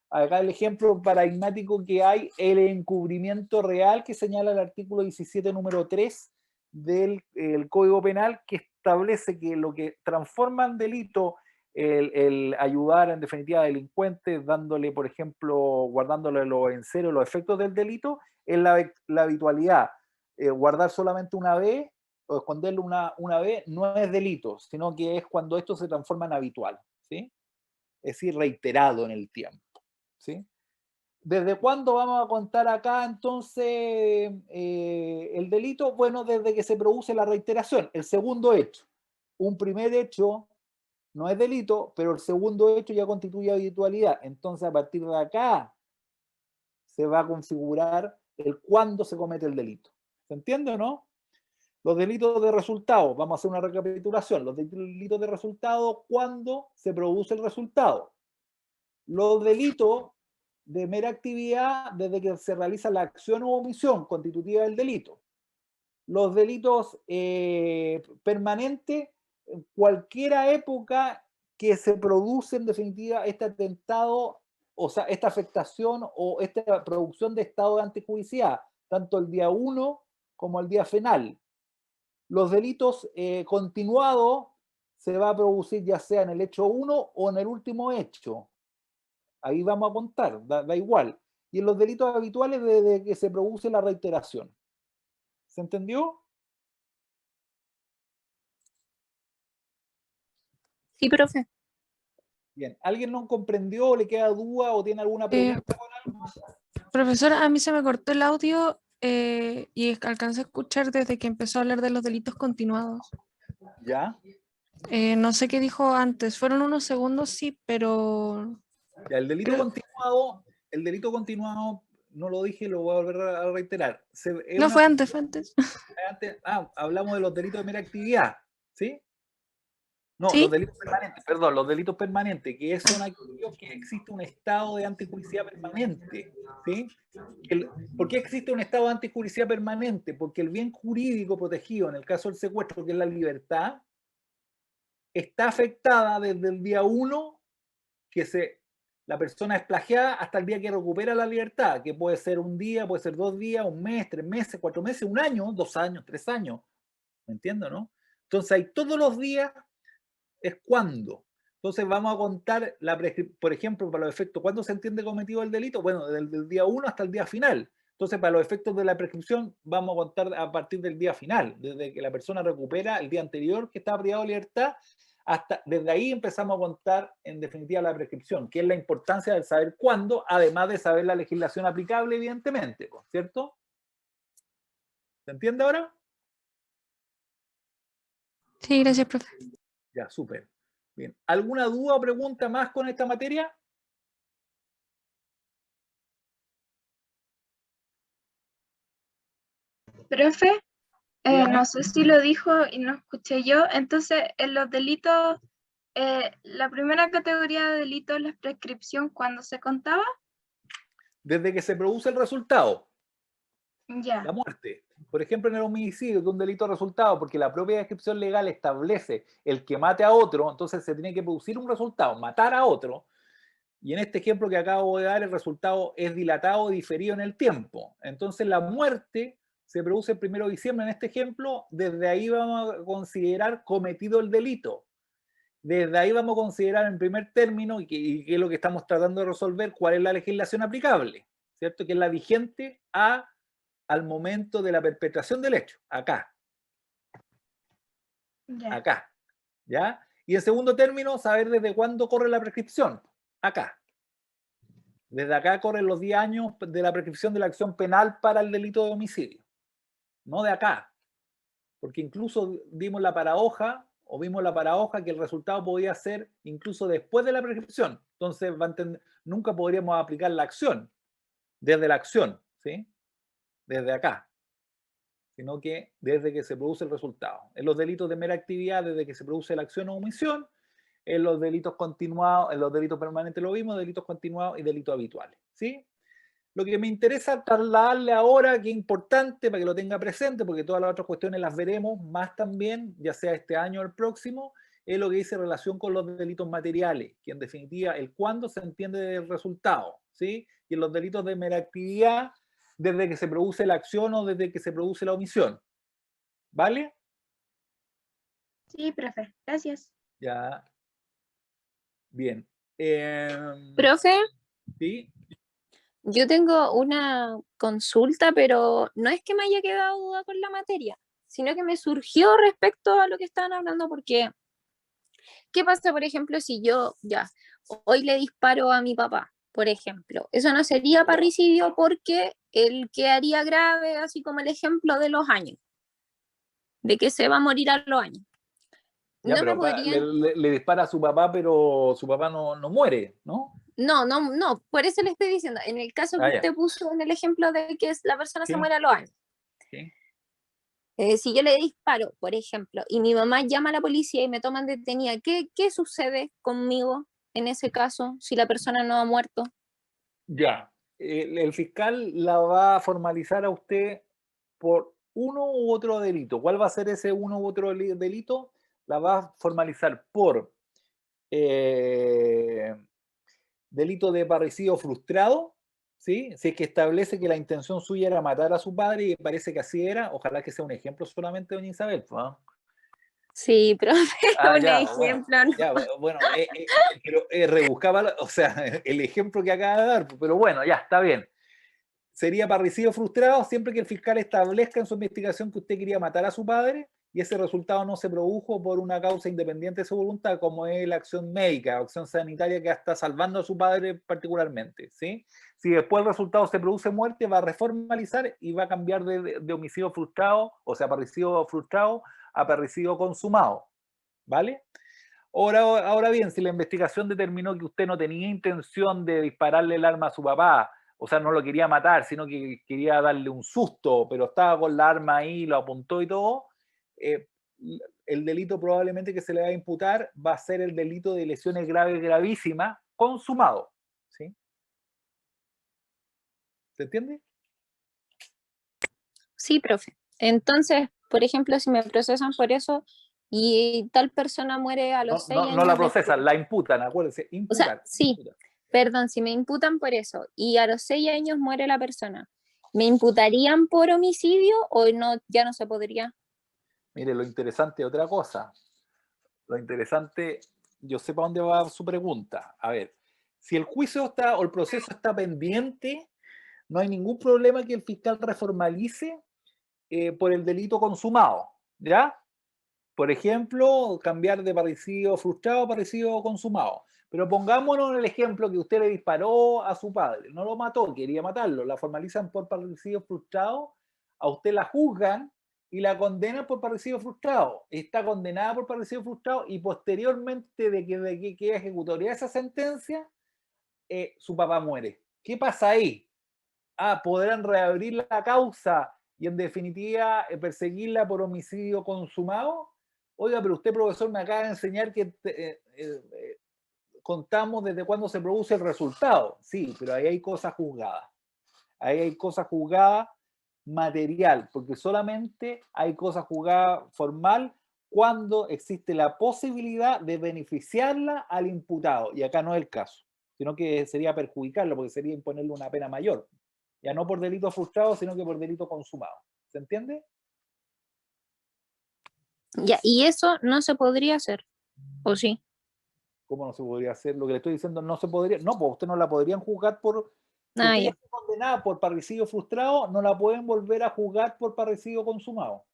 acá el ejemplo paradigmático que hay, el encubrimiento real que señala el artículo 17, número 3 del Código Penal, que establece que lo que transforma en delito el ayudar en definitiva a delincuentes, dándole, por ejemplo, guardándole los enceros, los efectos del delito, es la habitualidad. Guardar solamente una vez o esconderlo una vez no es delito, sino que es cuando esto se transforma en habitual, ¿sí? Es decir, reiterado en el tiempo, ¿sí? ¿Desde cuándo vamos a contar acá entonces el delito? Bueno, desde que se produce la reiteración, el segundo hecho. Un primer hecho no es delito, pero el segundo hecho ya constituye habitualidad. Entonces, a partir de acá se va a configurar el cuándo se comete el delito. ¿Se entiende o no? Los delitos de resultado, vamos a hacer una recapitulación. Los delitos de resultado, ¿cuándo se produce el resultado? Los delitos de mera actividad, desde que se realiza la acción u omisión constitutiva del delito. Los delitos permanentes, en cualquier época que se produce en definitiva este atentado, o sea, esta afectación o esta producción de estado de antijuicialidad, tanto el día 1 como el día final. Los delitos continuados se va a producir ya sea en el hecho 1 o en el último hecho. Ahí vamos a contar, da igual. Y en los delitos habituales desde que se produce la reiteración. ¿Se entendió? Sí, profe. Bien. ¿Alguien no comprendió, le queda duda o tiene alguna pregunta con algo? Profesora, a mí se me cortó el audio y alcancé a escuchar desde que empezó a hablar de los delitos continuados. ¿Ya? No sé qué dijo antes, fueron unos segundos, sí, pero Ya, el delito Creo- continuado, no lo dije, lo voy a volver a reiterar. Es no una- fue antes, fue antes. hablamos de los delitos de mera actividad, ¿sí? No, ¿Sí? los delitos permanentes, perdón, los delitos permanentes, que son aquellos que existe un estado de antijuicialidad permanente, ¿sí? ¿Por qué existe un estado de antijuicialidad permanente? Porque el bien jurídico protegido, en el caso del secuestro, que es la libertad, está afectada desde el día 1 que la persona es plagiada hasta el día que recupera la libertad, que puede ser un día, puede ser 2 días, un mes, 3 meses, 4 meses, un año, 2 años, 3 años. ¿Me entiendo, no? Entonces, hay todos los días es cuándo. Entonces, vamos a contar, por ejemplo, para los efectos, ¿cuándo se entiende cometido el delito? Bueno, desde el día 1 hasta el día final. Entonces, para los efectos de la prescripción, vamos a contar a partir del día final, desde que la persona recupera el día anterior que estaba privado de libertad, hasta desde ahí empezamos a contar en definitiva la prescripción, que es la importancia de saber cuándo, además de saber la legislación aplicable, evidentemente, ¿cierto? ¿Se entiende ahora? Sí, gracias, profe. Ya, súper. Bien. ¿Alguna duda o pregunta más con esta materia? Profe, Dígame. no sé si lo dijo y no escuché yo. Entonces, en los delitos, la primera categoría de delitos, la prescripción, ¿cuándo se contaba? Desde que se produce el resultado, Ya, la muerte. Por ejemplo, en el homicidio, que es un delito resultado, porque la propia descripción legal establece el que mate a otro, entonces se tiene que producir un resultado, matar a otro. Y en este ejemplo que acabo de dar, el resultado es dilatado, diferido en el tiempo. Entonces la muerte se produce el 1 de diciembre en este ejemplo, desde ahí vamos a considerar cometido el delito. Desde ahí vamos a considerar en primer término, y que es lo que estamos tratando de resolver, cuál es la legislación aplicable, ¿cierto? Que es la vigente al momento de la perpetración del hecho, acá, ya. ¿ya? Y en segundo término, saber desde cuándo corre la prescripción, acá. Desde acá corren los 10 años de la prescripción de la acción penal para el delito de homicidio, no de acá, porque incluso vimos la paradoja que el resultado podía ser incluso después de la prescripción. Entonces nunca podríamos aplicar la acción desde la acción, ¿sí? Desde acá, sino que desde que se produce el resultado. En los delitos de mera actividad, desde que se produce la acción o omisión. En los delitos continuados, en los delitos permanentes lo vimos, delitos continuados y delitos habituales, ¿sí? Lo que me interesa trasladarle ahora, que es importante para que lo tenga presente, porque todas las otras cuestiones las veremos más también, ya sea este año o el próximo, es lo que dice relación con los delitos materiales, que en definitiva el cuándo se entiende del resultado, ¿sí? Y en los delitos de mera actividad, desde que se produce la acción o desde que se produce la omisión. ¿Vale? Sí, profe, gracias. Ya. Bien. Profe, ¿Sí? yo tengo una consulta, pero no es que me haya quedado duda con la materia, sino que me surgió respecto a lo que estaban hablando, porque ¿qué pasa, por ejemplo, si yo ya hoy le disparo a mi papá, por ejemplo? Eso no sería parricidio porque él quedaría grave, así como el ejemplo de los años, de que se va a morir a los años. Ya, No me pero podrían... le dispara a su papá, pero su papá no muere, ¿no? No, por eso le estoy diciendo, en el caso que Ah, ya. usted puso en el ejemplo de que la persona se Sí, muere a los años, sí. Si yo le disparo, por ejemplo, y mi mamá llama a la policía y me toman detenida, ¿qué sucede conmigo en ese caso si la persona no ha muerto? Ya. El fiscal la va a formalizar a usted por uno u otro delito. ¿Cuál va a ser ese uno u otro delito? La va a formalizar por eh, delito de parricidio frustrado, ¿sí? Si es que establece que la intención suya era matar a su padre y parece que así era, ojalá que sea un ejemplo solamente, doña Isabel, ¿no? Sí, pero Ah, un ya, bueno, ejemplo, ¿no? ya, bueno, pero rebuscaba, o sea, el ejemplo que acaba de dar, pero bueno, ya, está bien. Sería parricidio frustrado siempre que el fiscal establezca en su investigación que usted quería matar a su padre y ese resultado no se produjo por una causa independiente de su voluntad, como es la acción médica, acción sanitaria que está salvando a su padre particularmente, ¿sí? Si después el resultado se produce muerte, va a reformalizar y va a cambiar de homicidio frustrado, o sea, parricidio frustrado, a parricidio consumado, ¿vale? Ahora bien, si la investigación determinó que usted no tenía intención de dispararle el arma a su papá, o sea, no lo quería matar, sino que quería darle un susto, pero estaba con la arma ahí, lo apuntó y todo, eh, el delito probablemente que se le va a imputar va a ser el delito de lesiones graves, gravísimas, consumado. ¿Sí? ¿Se entiende? Sí, profe. Entonces, por ejemplo, si me procesan por eso y tal persona muere a los No, 6 no la años procesan, la imputan, acuérdense, O sea, imputar. sí, Imputar. perdón, si me imputan por eso y a los 6 años muere la persona, ¿me imputarían por homicidio o no, ya no se podría? Mire, lo interesante es otra cosa. Lo interesante, yo sé para dónde va su pregunta. A ver, si el juicio está o el proceso está pendiente, no hay ningún problema que el fiscal reformalice por el delito consumado, ¿ya? Por ejemplo, cambiar de parricidio frustrado a parricidio consumado. Pero pongámonos en el ejemplo que usted le disparó a su padre, no lo mató, quería matarlo, la formalizan por parricidio frustrado, a usted la juzgan y la condenan por parricidio frustrado. Está condenada por parricidio frustrado y posteriormente de que queda ejecutoria esa sentencia, su papá muere. ¿Qué pasa ahí? Podrán reabrir la causa y en definitiva perseguirla por homicidio consumado. Oiga, pero usted, profesor, me acaba de enseñar que contamos desde cuándo se produce el resultado. Sí, pero ahí hay cosas juzgadas. Ahí hay cosas juzgadas material, porque solamente hay cosas juzgadas formal cuando existe la posibilidad de beneficiarla al imputado. Y acá no es el caso, sino que sería perjudicarlo, porque sería imponerle una pena mayor. Ya no por delito frustrado, sino que por delito consumado. ¿Se entiende? Ya, y eso no se podría hacer, ¿o sí? ¿Cómo no se podría hacer? Lo que le estoy diciendo no se podría. No, pues usted no la podrían juzgar por. Si Ah, usted ya ya. está condenada por parricidio frustrado, no la pueden volver a juzgar por parricidio consumado.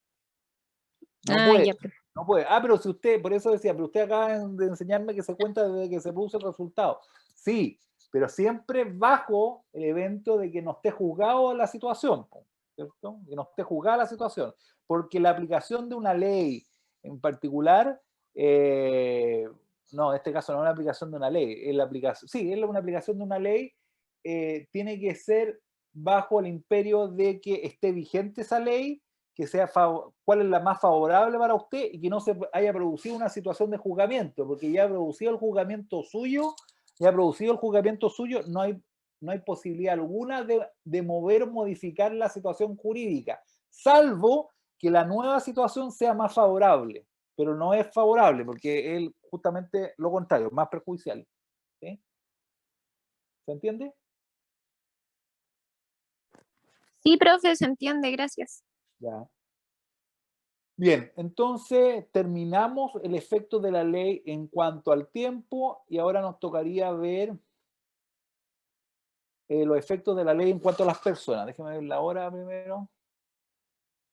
No Ah, puede. ya, profe. No puede. Pero si usted, por eso decía, pero usted acaba de enseñarme que se cuenta desde que se produce el resultado. Sí, pero siempre bajo el evento de que no esté juzgado la situación, ¿cierto? Que no esté juzgada la situación. Porque la aplicación de una ley en particular, no, en este caso no es una aplicación de una ley, es la aplicación, sí, es una aplicación de una ley, tiene que ser bajo el imperio de que esté vigente esa ley, que sea cuál es la más favorable para usted y que no se haya producido una situación de juzgamiento, porque ya ha producido el juzgamiento suyo, no hay posibilidad alguna de mover o modificar la situación jurídica, salvo que la nueva situación sea más favorable, pero no es favorable porque es justamente lo contrario, más perjudicial. ¿Sí? ¿Se entiende? Sí, profe, se entiende, gracias. Ya. Bien, entonces terminamos el efecto de la ley en cuanto al tiempo y ahora nos tocaría ver los efectos de la ley en cuanto a las personas. Déjeme ver la hora primero.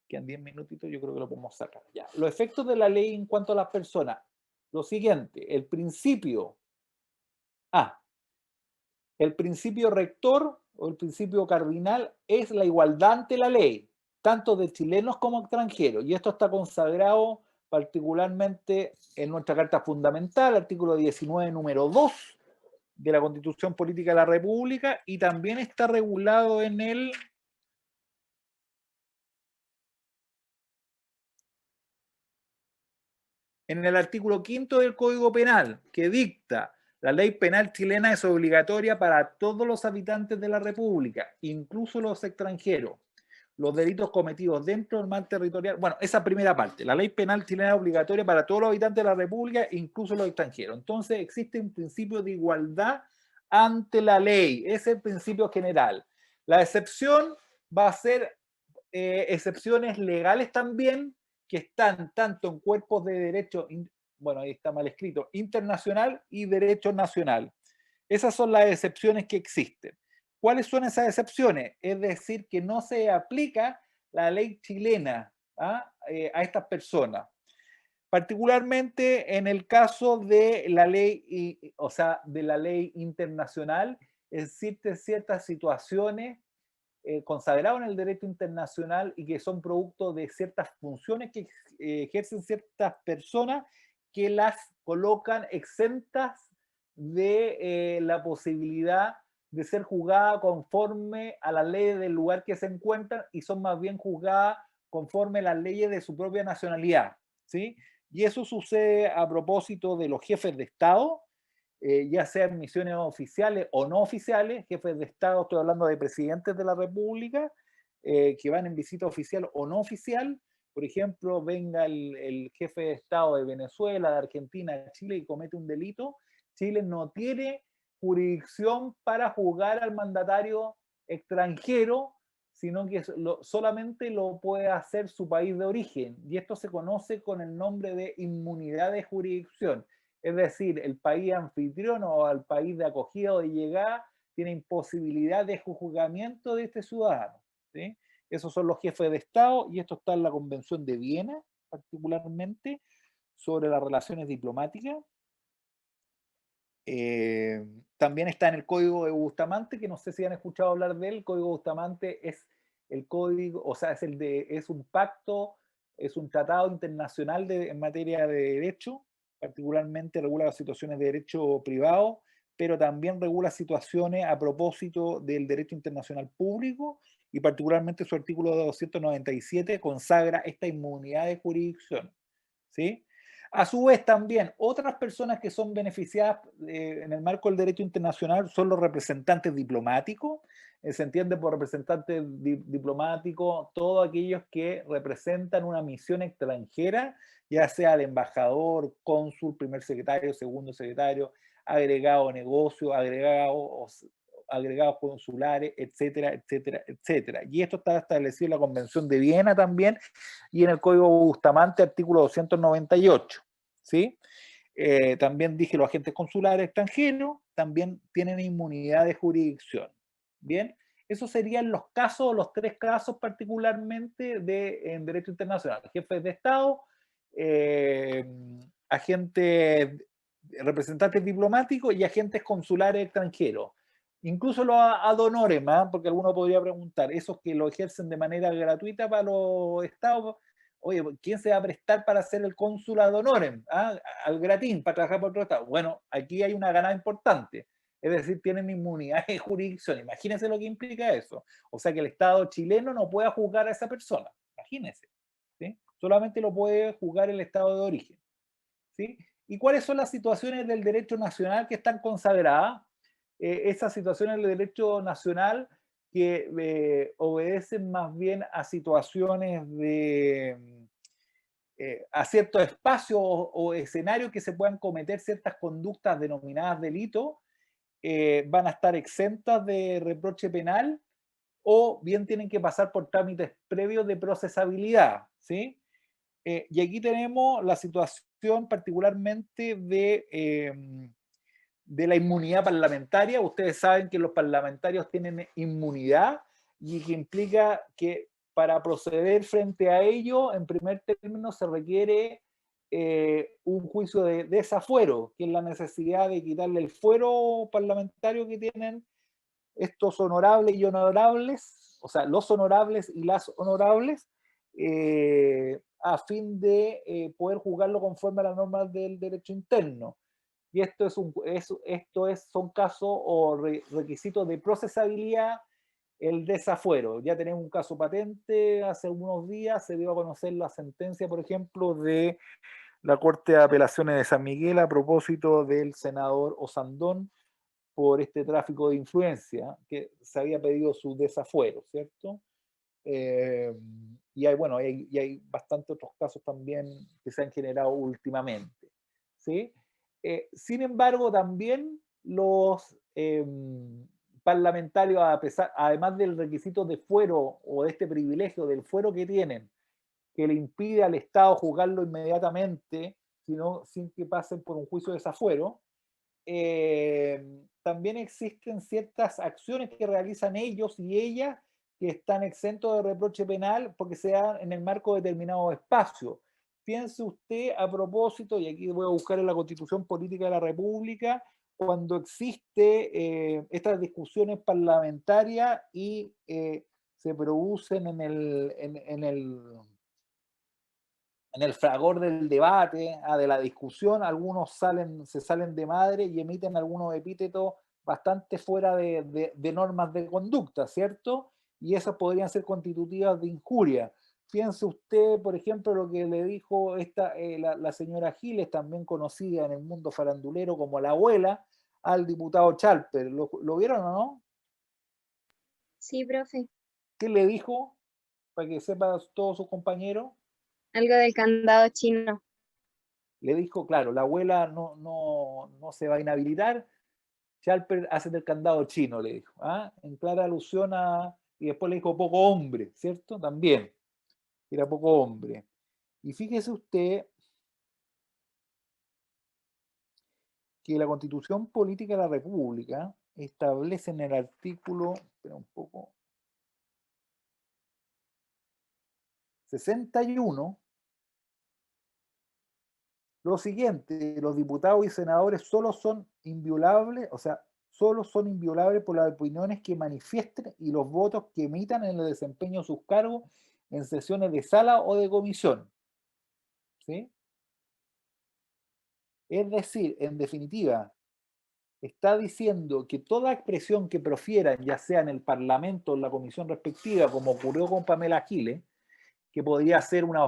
Quedan 10 minutitos, yo creo que lo podemos sacar. Ya. Los efectos de la ley en cuanto a las personas. Lo siguiente, el principio. El principio rector o el principio cardinal es la igualdad ante la ley, tanto de chilenos como extranjeros. Y esto está consagrado particularmente en nuestra Carta Fundamental, artículo 19, número 2 de la Constitución Política de la República, y también está regulado en el en el artículo 5º del Código Penal, que dicta: la ley penal chilena es obligatoria para todos los habitantes de la República, incluso los extranjeros. Los delitos cometidos dentro del mar territorial. Bueno, esa primera parte. La ley penal chilena es obligatoria para todos los habitantes de la República, incluso los extranjeros. Entonces existe un principio de igualdad ante la ley. Ese es el principio general. La excepción va a ser excepciones legales también, que están tanto en cuerpos de derecho, bueno, ahí está mal escrito, internacional y derecho nacional. Esas son las excepciones que existen. ¿Cuáles son esas excepciones? Es decir, que no se aplica la ley chilena a estas personas. Particularmente en el caso de la ley, o sea, de la ley internacional, existen ciertas situaciones consagradas en el derecho internacional y que son producto de ciertas funciones que ejercen ciertas personas que las colocan exentas de la posibilidad de ser juzgadas conforme a las leyes del lugar que se encuentran y son más bien juzgadas conforme a las leyes de su propia nacionalidad, ¿sí? Y eso sucede a propósito de los jefes de Estado, ya sean misiones oficiales o no oficiales, jefes de Estado, estoy hablando de presidentes de la República, que van en visita oficial o no oficial. Por ejemplo, venga el jefe de Estado de Venezuela, de Argentina, de Chile y comete un delito, Chile no tiene jurisdicción para juzgar al mandatario extranjero, sino que solamente lo puede hacer su país de origen. Y esto se conoce con el nombre de inmunidad de jurisdicción. Es decir, el país anfitrión o el país de acogida o de llegada tiene imposibilidad de juzgamiento de este ciudadano, ¿sí? Esos son los jefes de Estado y esto está en la Convención de Viena, particularmente, sobre las relaciones diplomáticas. También está en el Código de Bustamante, que no sé si han escuchado hablar de él. El Código de Bustamante es el código, o sea, es un pacto, es un tratado internacional en materia de derecho, particularmente regula las situaciones de derecho privado, pero también regula situaciones a propósito del derecho internacional público y particularmente su artículo 297 consagra esta inmunidad de jurisdicción, ¿sí? A su vez también otras personas que son beneficiadas en el marco del derecho internacional son los representantes diplomáticos. Se entiende por representante diplomático todos aquellos que representan una misión extranjera, ya sea el embajador, cónsul, primer secretario, segundo secretario, agregado negocio, agregados consulares, etcétera, etcétera, etcétera. Y esto está establecido en la Convención de Viena también y en el Código Bustamante, artículo 298, ¿sí? También dije, los agentes consulares extranjeros también tienen inmunidad de jurisdicción. Bien, esos serían los casos, los tres casos particularmente en derecho internacional: jefes de Estado, agentes, representantes diplomáticos y agentes consulares extranjeros. Incluso los ad honorem, porque alguno podría preguntar, esos que lo ejercen de manera gratuita para los estados, oye, ¿quién se va a prestar para ser el cónsul ad honorem? Al gratín, para trabajar por otro estado. Bueno, aquí hay una ganada importante. Es decir, tienen inmunidad de jurisdicción. Imagínense lo que implica eso. O sea, que el Estado chileno no pueda juzgar a esa persona. Imagínense, ¿sí? Solamente lo puede juzgar el Estado de origen, ¿sí? ¿Y cuáles son las situaciones del derecho nacional que están consagradas? Esas situaciones del derecho nacional que obedecen más bien a situaciones a ciertos espacios o escenarios que se puedan cometer ciertas conductas denominadas delitos, van a estar exentas de reproche penal o bien tienen que pasar por trámites previos de procesabilidad, ¿sí? Y aquí tenemos la situación particularmente de la inmunidad parlamentaria. Ustedes saben que los parlamentarios tienen inmunidad y que implica que para proceder frente a ello, en primer término, se requiere un juicio de desafuero, que es la necesidad de quitarle el fuero parlamentario que tienen estos honorables y honorables, o sea, los honorables y las honorables, a fin de poder juzgarlo conforme a las normas del derecho interno. Y esto son casos o requisitos de procesabilidad, el desafuero. Ya tenemos un caso patente, hace unos días se dio a conocer la sentencia, por ejemplo, de la Corte de Apelaciones de San Miguel a propósito del senador Osandón por este tráfico de influencia, que se había pedido su desafuero, ¿cierto? Y hay, bueno, y hay bastantes otros casos también que se han generado últimamente, ¿sí? Sin embargo, también los parlamentarios, además del requisito de fuero o de este privilegio del fuero que tienen, que le impide al Estado juzgarlo inmediatamente, sino sin que pasen por un juicio de desafuero, también existen ciertas acciones que realizan ellos y ellas que están exentos de reproche penal porque se dan en el marco de determinados espacios. Piense usted a propósito, y aquí voy a buscar en la Constitución Política de la República, cuando existe estas discusiones parlamentarias y se producen en el fragor del debate, de la discusión, algunos se salen de madre y emiten algunos epítetos bastante fuera de normas de conducta, ¿cierto? Y esas podrían ser constitutivas de injuria. Piense usted, por ejemplo, lo que le dijo la señora Giles, también conocida en el mundo farandulero como la abuela, al diputado Chalper. ¿Lo vieron o no? Sí, profe. ¿Qué le dijo? Para que sepan todos sus compañeros. Algo del candado chino. Le dijo, claro, la abuela no se va a inhabilitar, Chalper hace del candado chino, le dijo, ¿ah? En clara alusión a... Y después le dijo poco hombre, ¿cierto? También, era poco hombre. Y fíjese usted que la Constitución Política de la República establece en el artículo, espera un poco, 61, lo siguiente: los diputados y senadores solo son inviolables, o sea, solo son inviolables por las opiniones que manifiesten y los votos que emitan en el desempeño de sus cargos en sesiones de sala o de comisión. ¿Sí? Es decir, en definitiva, está diciendo que toda expresión que profieran, ya sea en el Parlamento o en la comisión respectiva, como ocurrió con Pamela Giles, que podría ser una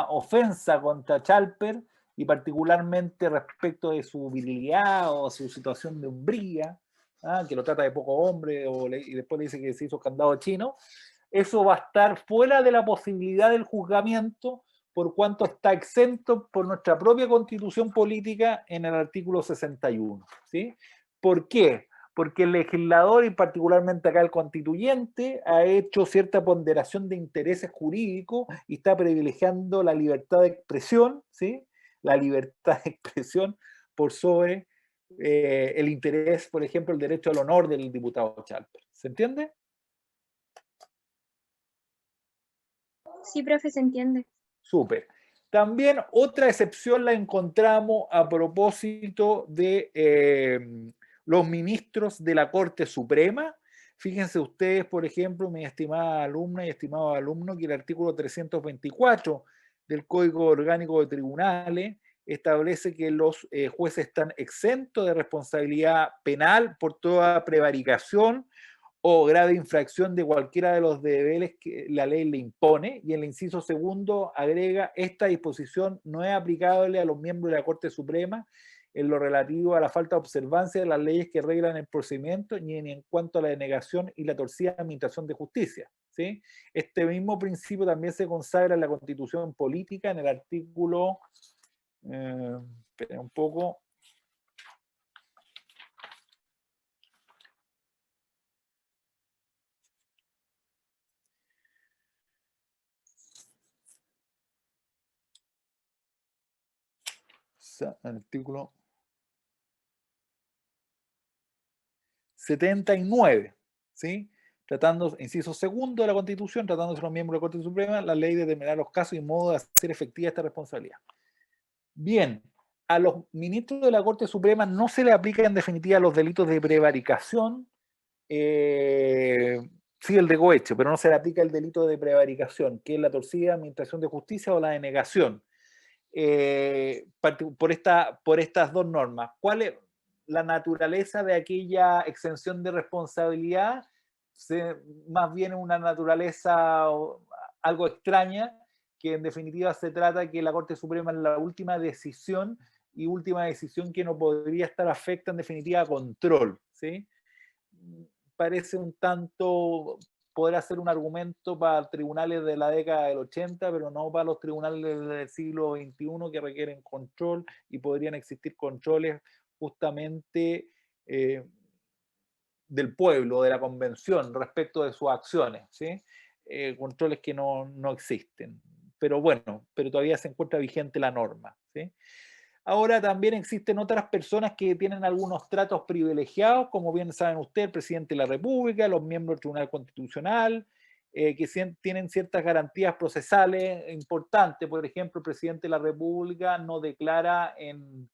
ofensa contra Chalper, y particularmente respecto de su virilidad o su situación de hombría, que lo trata de poco hombre, y después le dice que se hizo candado chino, eso va a estar fuera de la posibilidad del juzgamiento, por cuanto está exento por nuestra propia Constitución Política en el artículo 61. ¿Sí? ¿Por qué? Porque el legislador, y particularmente acá el constituyente, ha hecho cierta ponderación de intereses jurídicos y está privilegiando la libertad de expresión, ¿sí? La libertad de expresión por sobre el interés, por ejemplo, el derecho al honor del diputado Chalper. ¿Se entiende? Sí, profe, se entiende. Súper. También otra excepción la encontramos a propósito de los ministros de la Corte Suprema. Fíjense ustedes, por ejemplo, mi estimada alumna y estimado alumno, que el artículo 324 del Código Orgánico de Tribunales establece que los jueces están exentos de responsabilidad penal por toda prevaricación o grave infracción de cualquiera de los deberes que la ley le impone, y en el inciso segundo agrega: esta disposición no es aplicable a los miembros de la Corte Suprema en lo relativo a la falta de observancia de las leyes que reglan el procedimiento, ni en cuanto a la denegación y la torcida administración de justicia. ¿Sí? Este mismo principio también se consagra en la Constitución Política en el artículo, espera un poco, artículo 79, ¿sí? Tratando, inciso segundo de la Constitución, tratándose de los miembros de la Corte Suprema, la ley determinará los casos y modo de hacer efectiva esta responsabilidad. Bien, a los ministros de la Corte Suprema no se le aplica en definitiva los delitos de prevaricación, sí el de cohecho, pero no se le aplica el delito de prevaricación, que es la torcida administración de justicia o la denegación. Por estas dos normas. ¿Cuál es la naturaleza de aquella exención de responsabilidad? Más bien una naturaleza algo extraña, que en definitiva se trata que la Corte Suprema es la última decisión que no podría estar afecta en definitiva a control, ¿sí? Parece un tanto, podrá ser un argumento para tribunales de la década del 80, pero no para los tribunales del siglo XXI que requieren control y podrían existir controles justamente del pueblo, de la convención respecto de sus acciones, ¿sí? Controles que no existen. Pero bueno, pero todavía se encuentra vigente la norma, ¿sí? Ahora también existen otras personas que tienen algunos tratos privilegiados, como bien saben ustedes, el presidente de la República, los miembros del Tribunal Constitucional, que tienen ciertas garantías procesales importantes. Por ejemplo, el presidente de la República no declara en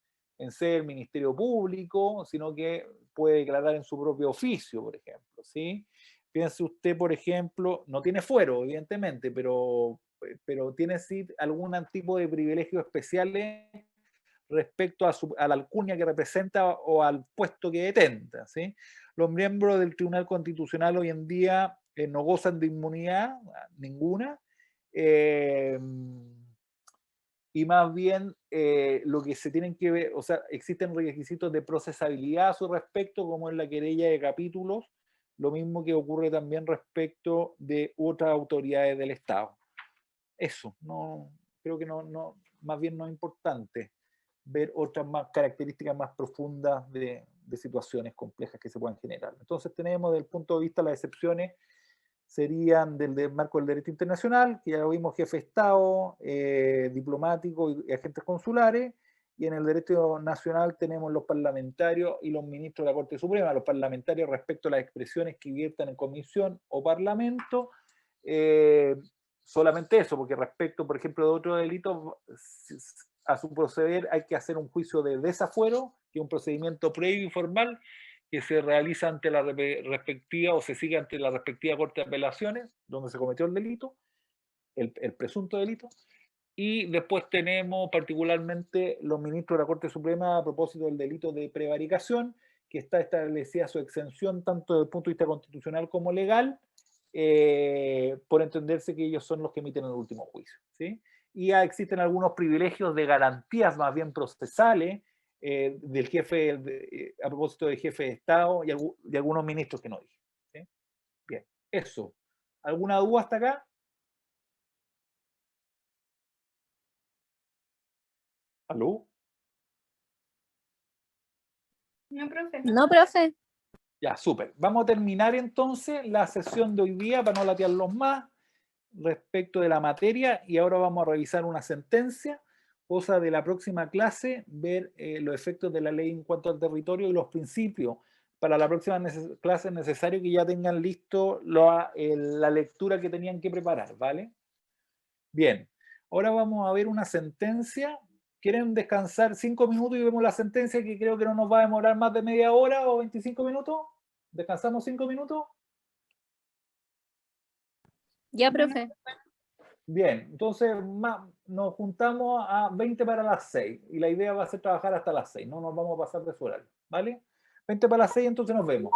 ser Ministerio Público, sino que puede declarar en su propio oficio, por ejemplo, ¿sí? Piense usted, por ejemplo, no tiene fuero, evidentemente, pero tiene sí algún tipo de privilegios especiales respecto a la alcunia que representa o al puesto que detenta, ¿sí? Los miembros del Tribunal Constitucional hoy en día no gozan de inmunidad ninguna, y más bien lo que se tienen que ver, o sea, existen requisitos de procesabilidad a su respecto, como en la querella de capítulos, lo mismo que ocurre también respecto de otras autoridades del Estado. Eso, no, creo que más bien no es importante ver otras características más profundas de situaciones complejas que se puedan generar. Entonces tenemos desde el punto de vista las excepciones serían del marco del derecho internacional, que ya lo vimos, jefe de Estado, diplomáticos y agentes consulares, y en el derecho nacional tenemos los parlamentarios y los ministros de la Corte Suprema, los parlamentarios respecto a las expresiones que viertan en comisión o parlamento, solamente eso, porque respecto, por ejemplo, de otros delitos, a su proceder hay que hacer un juicio de desafuero, que es un procedimiento previo y formal que se realiza ante la respectiva o se sigue ante la respectiva Corte de Apelaciones, donde se cometió el delito, el presunto delito. Y después tenemos particularmente los ministros de la Corte Suprema a propósito del delito de prevaricación, que está establecida su exención tanto desde el punto de vista constitucional como legal, por entenderse que ellos son los que emiten el último juicio, ¿sí? Y ya existen algunos privilegios de garantías más bien procesales del jefe, a propósito del jefe de Estado y algunos ministros que no dije, ¿sí? Bien, eso. ¿Alguna duda hasta acá? ¿Aló? No, profe. No, profe. Ya, súper. Vamos a terminar entonces la sesión de hoy día para no latearlos más respecto de la materia y ahora vamos a revisar una sentencia, cosa de la próxima clase, ver los efectos de la ley en cuanto al territorio y los principios. Para la próxima clase es necesario que ya tengan listo la lectura que tenían que preparar, ¿vale? Bien, ahora vamos a ver una sentencia. ¿Quieren descansar 5 minutos y vemos la sentencia, que creo que no nos va a demorar más de media hora o 25 minutos? ¿Descansamos 5 minutos? Ya, profe. Bien, entonces nos juntamos a 20 para las 6 y la idea va a ser trabajar hasta las 6, no nos vamos a pasar de su horario, ¿vale? 20 para las 6, entonces nos vemos.